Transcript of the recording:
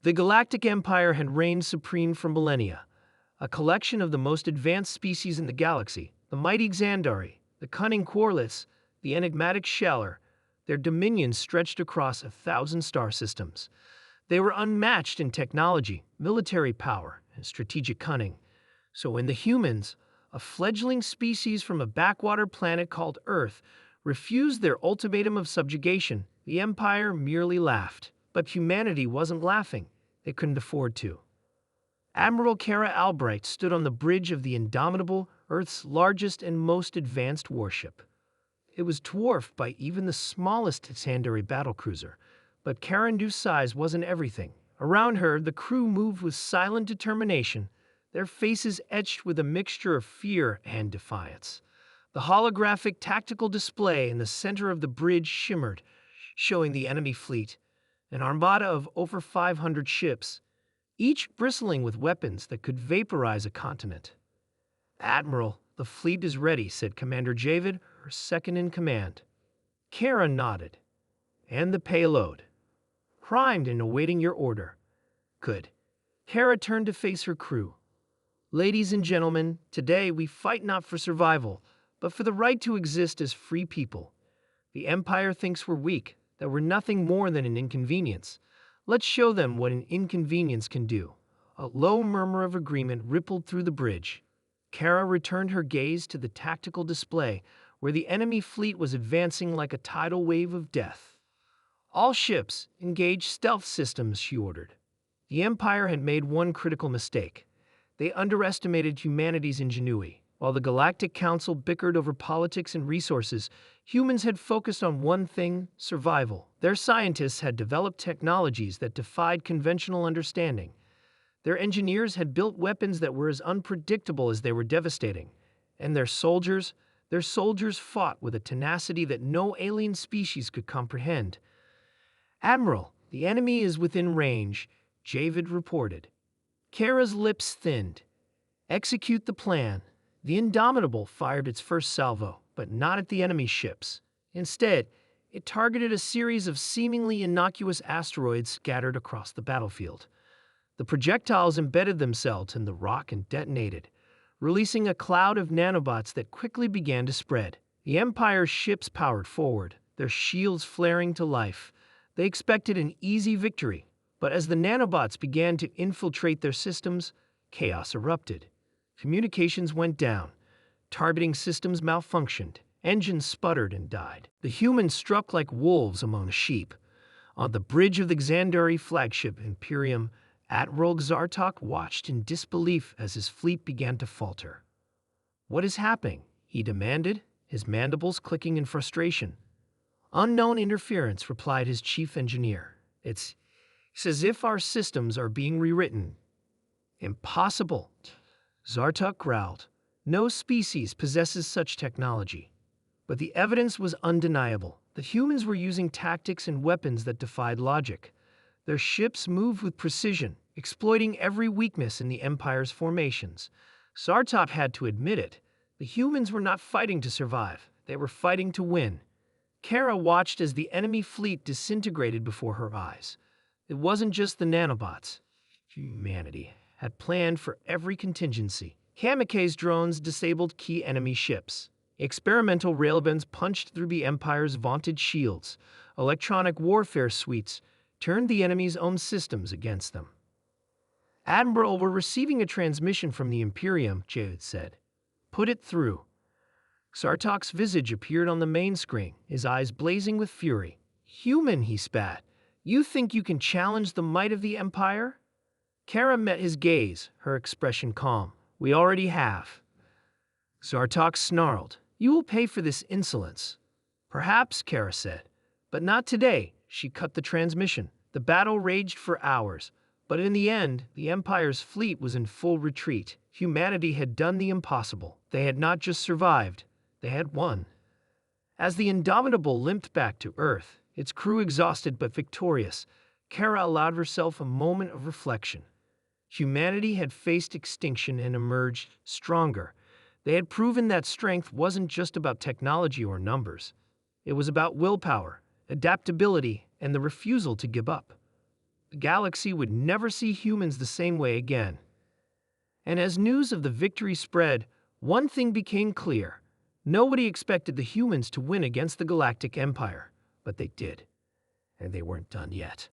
The Galactic Empire had reigned supreme for millennia, a collection of the most advanced species in the galaxy, the mighty Xandari, the cunning Corliss, the enigmatic Sheller. Their dominions stretched across 1,000 star systems. They were unmatched in technology, military power, and strategic cunning. So when the humans, a fledgling species from a backwater planet called Earth, refused their ultimatum of subjugation, the Empire merely laughed. But humanity wasn't laughing. They couldn't afford to. Admiral Kara Albright stood on the bridge of the Indomitable, Earth's largest and most advanced warship. It was dwarfed by even the smallest Xandari battlecruiser, but Karandu's size wasn't everything. Around her, the crew moved with silent determination, their faces etched with a mixture of fear and defiance. The holographic tactical display in the center of the bridge shimmered, showing the enemy fleet, an armada of over 500 ships, each bristling with weapons that could vaporize a continent. "Admiral, the fleet is ready," said Commander Javid, her second-in-command. Kara nodded. "And the payload?" "Primed and awaiting your order." "Good." Kara turned to face her crew. "Ladies and gentlemen, today we fight not for survival, but for the right to exist as free people. The Empire thinks we're weak, that we're nothing more than an inconvenience. Let's show them what an inconvenience can do." A low murmur of agreement rippled through the bridge. Kara returned her gaze to the tactical display, where the enemy fleet was advancing like a tidal wave of death. "All ships, engage stealth systems," she ordered. The Empire had made one critical mistake. They underestimated humanity's ingenuity. While the Galactic Council bickered over politics and resources, humans had focused on one thing: survival. Their scientists had developed technologies that defied conventional understanding. Their engineers had built weapons that were as unpredictable as they were devastating. And their soldiers fought with a tenacity that no alien species could comprehend. "Admiral, the enemy is within range," Javid reported. Kara's lips thinned. "Execute the plan." The Indomitable fired its first salvo, but not at the enemy ships. Instead, it targeted a series of seemingly innocuous asteroids scattered across the battlefield. The projectiles embedded themselves in the rock and detonated, releasing a cloud of nanobots that quickly began to spread. The Empire's ships powered forward, their shields flaring to life. They expected an easy victory, but as the nanobots began to infiltrate their systems, chaos erupted. Communications went down, targeting systems malfunctioned, engines sputtered and died. The humans struck like wolves among sheep. On the bridge of the Xandari flagship Imperium, Admiral Zartok watched in disbelief as his fleet began to falter. "What is happening?" he demanded, his mandibles clicking in frustration. "Unknown interference," replied his chief engineer. It's as if our systems are being rewritten." "Impossible," Zartok growled. "No species possesses such technology." But the evidence was undeniable. The humans were using tactics and weapons that defied logic. Their ships moved with precision, exploiting every weakness in the Empire's formations. Zartok had to admit it. The humans were not fighting to survive. They were fighting to win. Kara watched as the enemy fleet disintegrated before her eyes. It wasn't just the nanobots. Humanity had planned for every contingency. Kamikaze drones disabled key enemy ships. Experimental railguns punched through the Empire's vaunted shields. Electronic warfare suites turned the enemy's own systems against them. "Admiral, we're receiving a transmission from the Imperium," Javid said. "Put it through." Zartok's visage appeared on the main screen, his eyes blazing with fury. "Human," he spat. "You think you can challenge the might of the Empire?" Kara met his gaze, her expression calm. "We already have." Zartok snarled. "You will pay for this insolence." "Perhaps," Kara said. "But not today." She cut the transmission. The battle raged for hours, but in the end, the Empire's fleet was in full retreat. Humanity had done the impossible. They had not just survived, they had won. As the Indomitable limped back to Earth, its crew exhausted but victorious, Kara allowed herself a moment of reflection. Humanity had faced extinction and emerged stronger. They had proven that strength wasn't just about technology or numbers. It was about willpower, adaptability, and the refusal to give up. the galaxy would never see humans the same way again. And as news of the victory spread, one thing became clear. Nobody expected the humans to win against the Galactic Empire, but they did. And they weren't done yet.